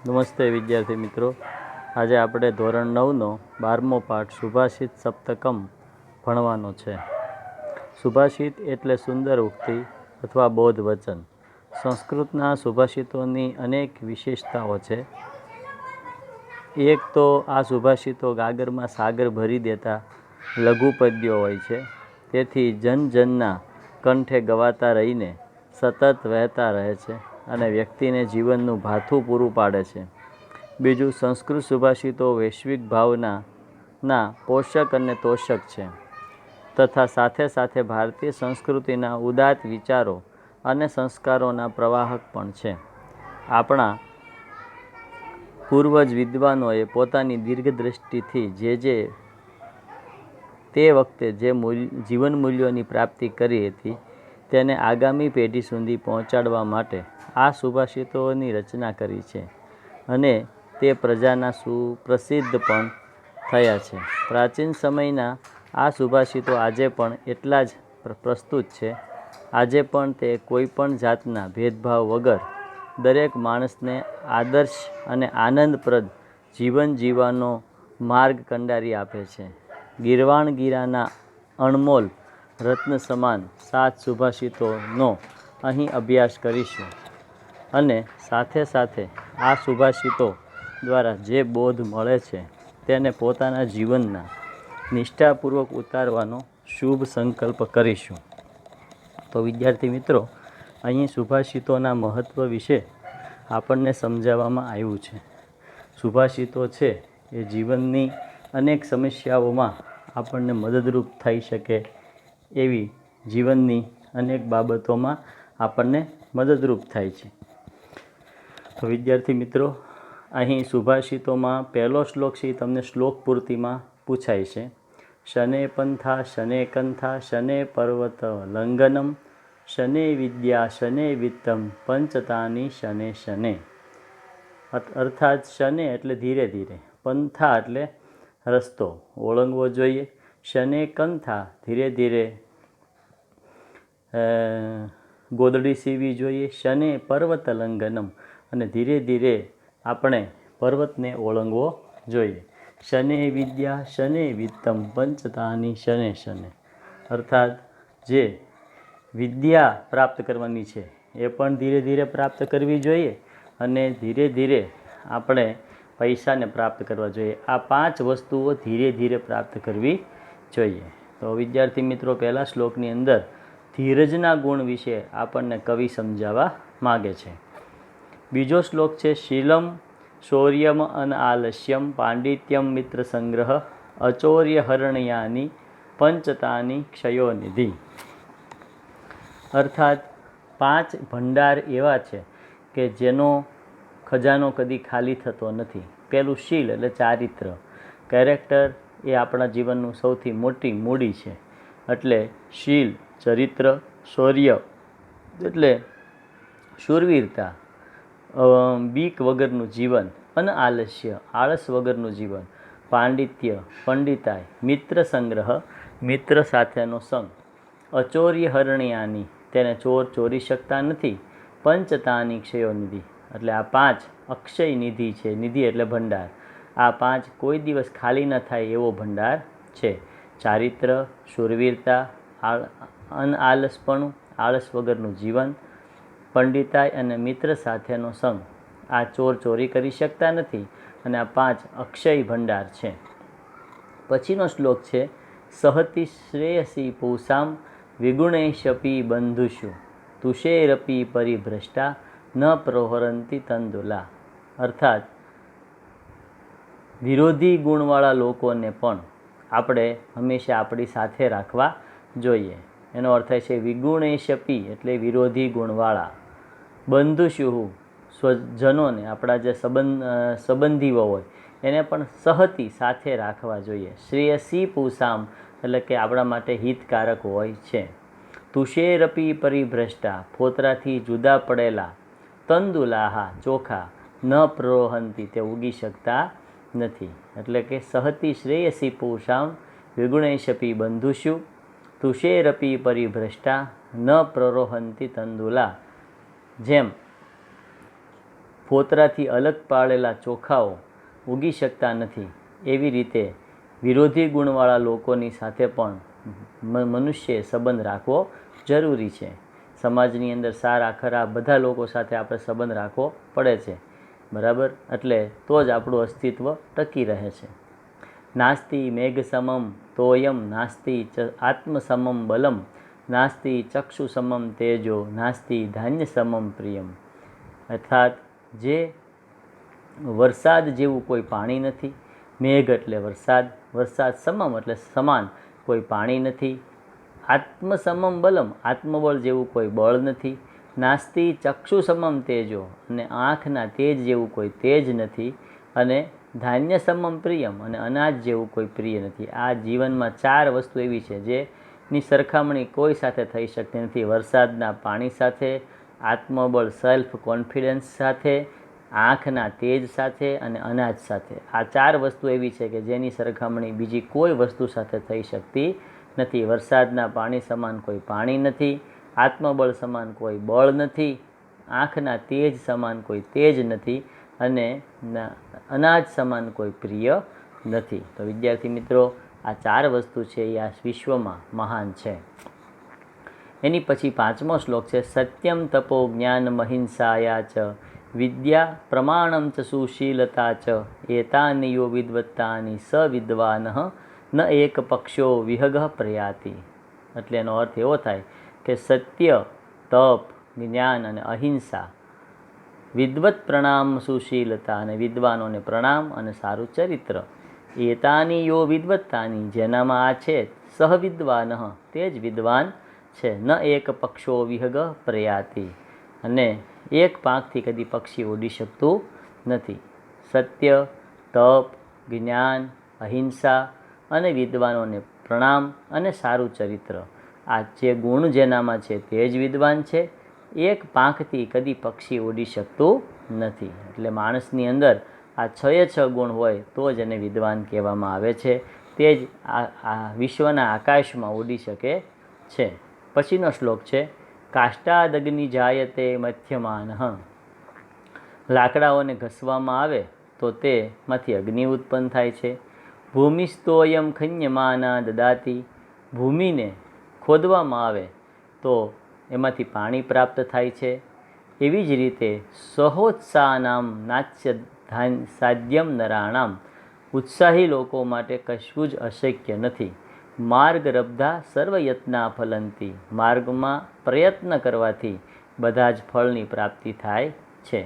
નમસ્તે વિદ્યાર્થી મિત્રો, આજે આપણે ધોરણ 9નો 12મો પાઠ સુભાષિત સપ્તકમ ભણવાનો છે. સુભાષિત એટલે સુંદર ઉક્તિ અથવા બોધ વચન. સંસ્કૃતના સુભાષિતોની અનેક વિશેષતાઓ છે. એક તો આ સુભાષિતો ગાગરમાં સાગર ભરી દેતા લઘુપદ્યો હોય છે, તેથી જનજનના કંઠે ગવાતા રહીને સતત વહેતા રહે છે અને વ્યક્તિને જીવનનું ભાથું પૂરું પાડે છે. બીજું, સંસ્કૃત સુભાષિતો વૈશ્વિક ભાવનાના પોષક અને તોષક છે તથા સાથે સાથે ભારતીય સંસ્કૃતિના ઉદાત્ત વિચારો અને સંસ્કારોના પ્રવાહક પણ છે. આપણા પૂર્વજ વિદ્વાનોએ પોતાની દીર્ઘદ્રષ્ટિથી તે વખતે જે જીવન મૂલ્યોની પ્રાપ્તિ કરી હતી તેને આગામી પેઢી સુધી પહોંચાડવા માટે આ સુભાષિતોની રચના કરી છે અને તે પ્રજાના સુપ્રસિદ્ધ પણ થયા છે. પ્રાચીન સમયના આ સુભાષિતો આજે પણ એટલા જ પ્રસ્તુત છે. આજે પણ તે કોઈપણ જાતના ભેદભાવ વગર દરેક માણસને આદર્શ અને આનંદપ્રદ જીવન જીવવાનો માર્ગ કંડારી આપે છે. ગીરવાણગીરાના અણમોલ રત્ન સમાન 7 સુભાષિતોનો અહીં અભ્યાસ કરીશું અને સાથે સાથે આ સુભાષિતો દ્વારા જે બોધ મળે છે તેને પોતાના જીવનના નિષ્ઠાપૂર્વક ઉતારવાનો શુભ સંકલ્પ કરીશું. તો વિદ્યાર્થી મિત્રો, અહીં સુભાષિતોના મહત્ત્વ વિશે આપણને સમજાવવામાં આવ્યું છે. સુભાષિતો છે એ જીવનની અનેક સમસ્યાઓમાં આપણને મદદરૂપ થઈ શકે એવી જીવનની અનેક બાબતોમાં આપણને મદદરૂપ થાય છે. તો વિદ્યાર્થી મિત્રો, અહીં સુભાષિતોમાં પહેલો શ્લોક છે તમને શ્લોક પૂર્તિમાં પૂછાય છે. શને પંથા શને કંથા શને પર્વત લંઘનમ શને વિદ્યા શને વિત્તમ પંચતાની શને શને. અર્થાત શને એટલે ધીરે ધીરે, પંથા એટલે રસ્તો ઓળંગવો જોઈએ, શને કંથા ધીરે ધીરે ગોદડી સીવી જોઈએ, શને પર્વત લંઘનમ અને ધીરે ધીરે આપણે પર્વતને ઓળંગવો જોઈએ, શને વિદ્યા શને વિત્તમ પંચતાની શને શને. અર્થાત જે વિદ્યા પ્રાપ્ત કરવાની છે એ પણ ધીરે ધીરે પ્રાપ્ત કરવી જોઈએ અને ધીરે ધીરે આપણે પૈસાને પ્રાપ્ત કરવા જોઈએ. આ 5 વસ્તુઓ ધીરે ધીરે પ્રાપ્ત કરવી જોઈએ. તો વિદ્યાર્થી મિત્રો, પહેલા શ્લોકની અંદર ધીરજના ગુણ વિશે આપણને કવિ સમજાવવા માગે છે. બીજો શ્લોક છે શીલમ શૌર્યમ અનઆલસ્યમ પાંડિત્યમ મિત્ર સંગ્રહ અચૌર્ય હરણ્યાની પંચતાની ક્ષયોનિધિ. અર્થાત 5 ભંડાર એવા છે કે જેનો ખજાનો કદી ખાલી થતો નથી. પહેલું શીલ એટલે ચારિત્ર, કેરેક્ટર એ આપણા જીવનનું સૌથી મોટી મૂડી છે. એટલે શીલ, ચરિત્ર, શૌર્ય એટલે શૂરવીરતા, બીક વગરનું જીવન, અને આલસ્ય આળસ વગરનું જીવન, પાંડિત્ય પંડિતાઈ, મિત્ર સંગ્રહ મિત્ર સાથેનો સંગ, અચૌર્ય હરણ્યાની તેને ચોર ચોરી શકતા નથી, પંચતાની ક્ષયોનિધિ એટલે આ 5 અક્ષય નિધિ છે. નિધિ એટલે ભંડાર. આ 5 કોઈ દિવસ ખાલી ન થાય એવો ભંડાર છે. ચારિત્ર, શૂરવીરતા, અનઆલસપણું આળસ વગરનું જીવન, પંડિતાઈ અને મિત્ર સાથેનો સંગ. આ ચોર ચોરી કરી શકતા નથી અને આ 5 અક્ષય ભંડાર છે. પછીનો શ્લોક છે સહતિ શ્રેયસી પૂષામ વિગુણેશપી બંધુષુ તુષેરપી પરિભ્રષ્ટા ન પ્રહરંતી તંદુલા. અર્થાત વિરોધી ગુણવાળા લોકોને પણ આપણે હંમેશા આપણી સાથે રાખવા જોઈએ. એનો અર્થ થાય છે વિગુણેશપી એટલે વિરોધી ગુણવાળા, બંધુષુ સ્વજનોને આપણા જે સંબંધીઓ હોય એને પણ સહતી સાથે રાખવા જોઈએ. શ્રેયસી પૂષામ એટલે કે આપણા માટે હિતકારક હોય છે. તુષેરપી પરિભ્રષ્ટા ફોતરાથી જુદા પડેલા, તંદુલાહા ચોખા, ન પ્રરોહંતી તે ઉગી શકતા નથી. એટલે કે સહતી શ્રેયસી પૂષામ વિગુણેશપી બંધુષુ તુષેરપી પરિભ્રષ્ટા ન પ્રરોહંતી તંદુલા. જેમ ફોતરાથી અલગ પાડેલા ચોખાઓ ઉગી શકતા નથી, એવી રીતે વિરોધી ગુણવાળા લોકોની સાથે પણ મનુષ્યએ સંબંધ રાખવો જરૂરી છે. સમાજની અંદર સારા ખરાબ બધા લોકો સાથે આપણે સંબંધ રાખવો પડે છે, બરાબર? એટલે તો જ આપણું અસ્તિત્વ ટકી રહે છે. નાસ્તિ મેઘ સમમ તોયમ, નાસ્તિ આત્મ સમમ બલમ, નાસ્તિ ચક્ષુ સમમ તેજો, નાસ્તિ ધાન્ય સમમ પ્રિયમ. અર્થાત જે વરસાદ જેવું કોઈ પાણી નથી, મેઘ એટલે વરસાદ, વરસાદ સમમ એટલે સમાન કોઈ પાણી નથી, આત્મ સમમ બલમ આત્મબળ જેવું કોઈ બળ નથી, નાસ્તિ ચક્ષુ સમમ તેજો અને આંખના તેજ જેવું કોઈ તેજ નથી, અને ધાન્ય સમમ પ્રિયમ અને અનાજ જેવું કોઈ પ્રિય નથી. આ જીવનમાં 4 વસ્તુ એવી છે જેની સરખામણી કોઈ સાથે થઈ શકતી નથી. વરસાદના પાણી સાથે, આત્મબળ સેલ્ફ કોન્ફિડન્સ સાથે, આંખના તેજ સાથે અને અનાજ સાથે. આ 4 વસ્તુ એવી છે કે જેની સરખામણી બીજી કોઈ વસ્તુ સાથે થઈ શકતી નથી. વરસાદના પાણી સમાન કોઈ પાણી નથી, આત્મબળ સમાન કોઈ બળ નથી, આંખના તેજ સમાન કોઈ તેજ નથી, અને અનાજ સમાન કોઈ પ્રિય નથી. તો વિદ્યાર્થી મિત્રો, આ 4 વસ્તુ છે એ આ વિશ્વમાં મહાન છે. એની પછી 5મો શ્લોક છે, સત્યમ તપો જ્ઞાન મહિંસાયા ચ, વિદ્યા પ્રમાણમ ચ સુશીલતા ચ, એતાની યો વિદ્વત્તાની સ વિદ્વાન ન એક પક્ષો વિહગ પ્રયાતિ. એટલે એનો અર્થ એવો થાય કે સત્ય, તપ, જ્ઞાન અને અહિંસા, વિદ્વત પ્રણામ સુશીલતા અને વિદ્વાનોને પ્રણામ અને સારું ચરિત્ર, એતાની યો વિદ્વત્તાની જેનામાં આ છે, સહ વિદ્વાન તે જ વિદ્વાન છે, ન એક પક્ષો વિહગ પ્રયાતિ અને એક પાંખથી કદી પક્ષી ઉડી શકતું નથી. સત્ય, તપ, જ્ઞાન, અહિંસા અને વિદ્વાનોને પ્રણામ અને સારું ચરિત્ર, આ જે ગુણ જેનામાં છે તે જ વિદ્વાન છે. એક પાંખથી કદી પક્ષી ઉડી શકતું નથી. એટલે માણસની અંદર આ 6 ગુણ હોય તો જ એને વિદ્વાન કહેવામાં આવે છે. તે જ આ વિશ્વના આકાશમાં ઉડી શકે છે. પછીનો શ્લોક છે, કાષ્ટાદગ્નિ જાયતે મથ્યમાનઃ, લાકડાઓને ઘસવામાં આવે તો તેમાંથી અગ્નિ ઉત્પન્ન થાય છે. ભૂમિસ્તોયમ ખન્યમાના દદાતિ, ભૂમિને ખોદવામાં આવે તો એમાંથી પાણી પ્રાપ્ત થાય છે. એવી જ રીતે સહોત્સાહનામ નાચ્ય સાધ્યમ નરાણામ, ઉત્સાહી લોકો માટે કશું જ અશક્ય નથી. માર્ગ રબ્ધા સર્વયત્ના ફલંતી, માર્ગમાં પ્રયત્ન કરવાથી બધા જ ફળની પ્રાપ્તિ થાય છે.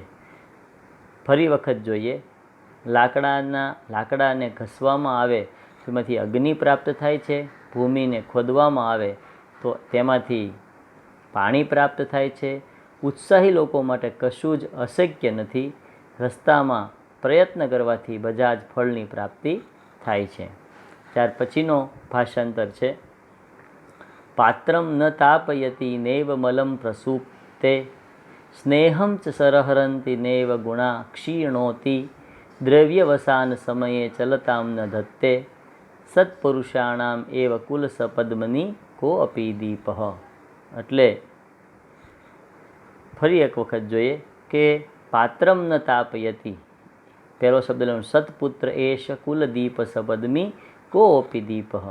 ફરી વખત જોઈએ, લાકડાને ઘસવામાં આવે તો એમાંથી અગ્નિ પ્રાપ્ત થાય છે. ભૂમિને ખોદવામાં આવે તો તેમાંથી પાણી પ્રાપ્ત થાય છે. ઉત્સાહી લોકો માટે કશું જ અશક્ય નથી. રસ્તામાં પ્રયત્ન કરવાથી બધા જ ફળની પ્રાપ્તિ થાય છે. ત્યાર પછીનો ભાષાંતર છે, પાત્રમ ન તાપયતિ નૈવ મલમ પ્રસૂપ્તે, સ્નેહમ ચ સરહરંતિ નૈવ ગુણા ક્ષીણોતિ, દ્રવ્યવસાન સમયે ચલતામ ન ધત્તે, સત્પુરુષાણામ એવ કુલસપદ્મની કો અપી દીપઃ. એટલે ફરી એક વખત જોઈએ કે પાત્રમ ન તાપયતિ, પહેલો શબ્દ લેવાનો, સત્પુત્ર એશ કુલદીપ સપદ્મી કોપી દીપઃ.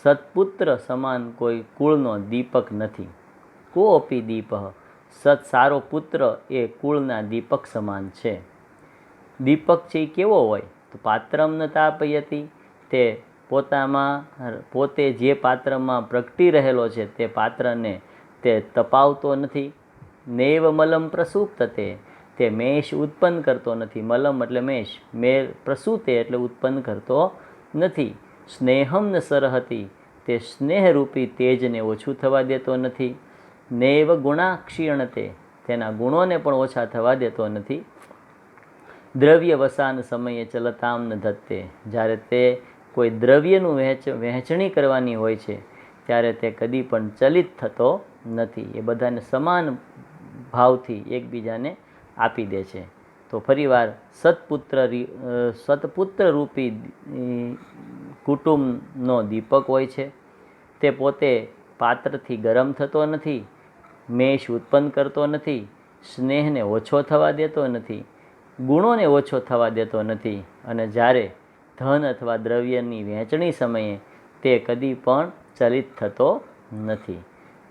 સત્પુત્ર સમાન કોઈ કુળનો દીપક નથી. કોપી દીપઃ, સારો પુત્ર એ કુળના દીપક સમાન છે. દીપક છે એ કેવો હોય તો પાત્રમ ન તાપયતિ, તે પોતે જે પાત્રમાં પ્રગટી રહેલો છે તે પાત્રને તે તપાવતો નથી. નૈવ મલમ પ્રસૂપ્તતે, તે મેષ ઉત્પન્ન કરતો નથી. મલમ એટલે મેષ, પ્રસૂતે એટલે ઉત્પન્ન કરતો નથી. સ્નેહમ ન સરહતી, તે સ્નેહરૂપી તેજને ઓછું થવા દેતો નથી. નૈવ ગુણા ક્ષીણતે, તેના ગુણોને પણ ઓછા થવા દેતો નથી. દ્રવ્ય વસાન સમયે ચલતામ ન ધત્તે, જ્યારે તે કોઈ દ્રવ્યનું વહેંચણી કરવાની હોય છે ત્યારે તે કદી પણ ચલિત થતો નથી. એ બધાને સમાન ભાવથી એકબીજાને આપી દે છે. તો ફરીવાર સત્પુત્ર રૂપી કુટુંબનો દીપક હોય છે. તે પોતે પાત્રથી ગરમ થતો નથી, મેષ ઉત્પન્ન કરતો નથી, સ્નેહને ઓછો થવા દેતો નથી. ગુણોને ઓછો થવા દેતો નથી અને જ્યારે ધન અથવા દ્રવ્યની વહેંચણી સમયે તે કદી પણ ચલિત થતો નથી.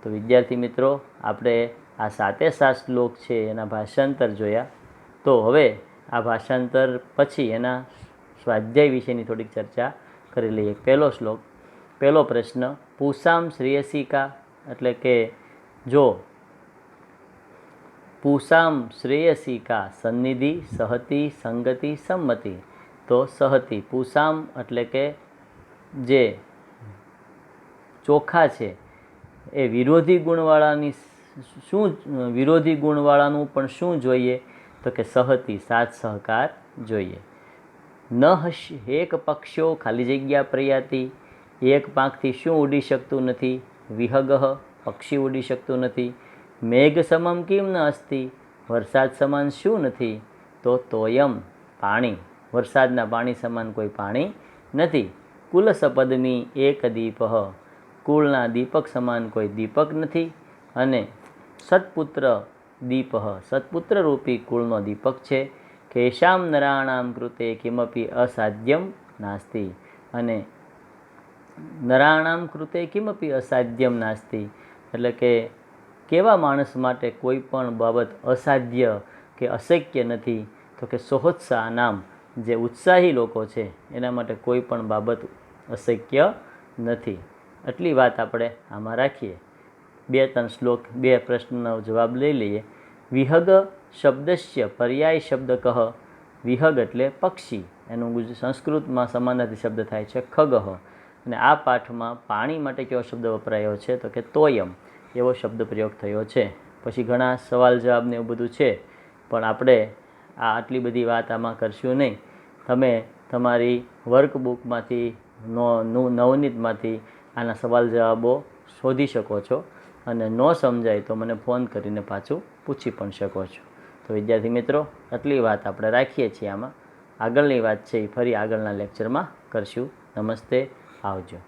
તો વિદ્યાર્થી મિત્રો, આપણે આ 7 શ્લોક છે એના ભાષાંતર જોયા. તો હવે આ ભાષાંતર પછી એના સ્વાધ્યાય વિશેની થોડીક ચર્ચા કરી લઈએ. પહેલો પ્રશ્ન, પૂષામ શ્રેયસી કા, એટલે કે જો પૂષામ શ્રેયસી કા સન્નિધિ સહતિ સંગતિ સંમતિ, તો સહતિ પૂષામ એટલે કે જે ચોખા છે એ વિરોધી ગુણવાળાનું પણ શું જોઈએ? તો કે સહતિ સાથ સહકાર જોઈએ. ન એક પક્ષો ખાલી જગ્યા પ્રયાતિ, એક પાંખથી શું ઉડી શકતું નથી? વિહગઃ પક્ષી ઉડી શકતું નથી. મેઘ સમમ કિમ ન અસ્તિ, વરસાદ સમાન શું નથી? તો તોયમ પાણી, વરસાદના પાણી સમાન કોઈ પાણી નથી. કુલસપદમી એક દીપઃ, કુળના દીપક સમાન કોઈ દીપક નથી. અને સત્પુત્ર દીપઃ, સત્પુત્ર રૂપી કુળનો દીપક છે. કેશામ નરાણામ કૃતે કિમપી અસાધ્યમ નાસ્તિ, અને નરાણામ કૃતે કિમપી અસાધ્યમ નાસ્તિ એટલે કે કેવા માણસ માટે કોઈ પણ બાબત અસાધ્ય કે અશક્ય નથી? તો કે સોહોત્સાહ નામ, જે ઉત્સાહી લોકો છે એના માટે કોઈ પણ બાબત અશક્ય નથી. આટલી વાત આપણે આમાં રાખીએ. 2-3 શ્લોક, 2 પ્રશ્નનો જવાબ લઈ લઈએ. વિહગ શબ્દસ્ય પર્યાય શબ્દ કહ. વિહગ એટલે પક્ષી, એનું સંસ્કૃતમાં સમાનાર્થી શબ્દ થાય છે ખગઃ. અને આ પાઠમાં પાણી માટે કેવો શબ્દ વપરાયો છે? તો કે તોયમ, એવો શબ્દ પ્રયોગ થયો છે. પછી ઘણા સવાલ જવાબ ને એવું બધું છે, પણ આપણે આટલી બધી વાત આમાં કરશું નહીં. તમે તમારી વર્કબુકમાંથી નવનીતમાંથી આના સવાલ જવાબો શોધી શકો છો, અને ન સમજાય તો મને ફોન કરીને પાછું પૂછી પણ શકો છો. તો વિદ્યાર્થી મિત્રો, આટલી વાત આપણે રાખીએ છીએ આમાં. આગળની વાત છે એ ફરી આગળના લેક્ચરમાં કરશું. નમસ્તે, આવજો.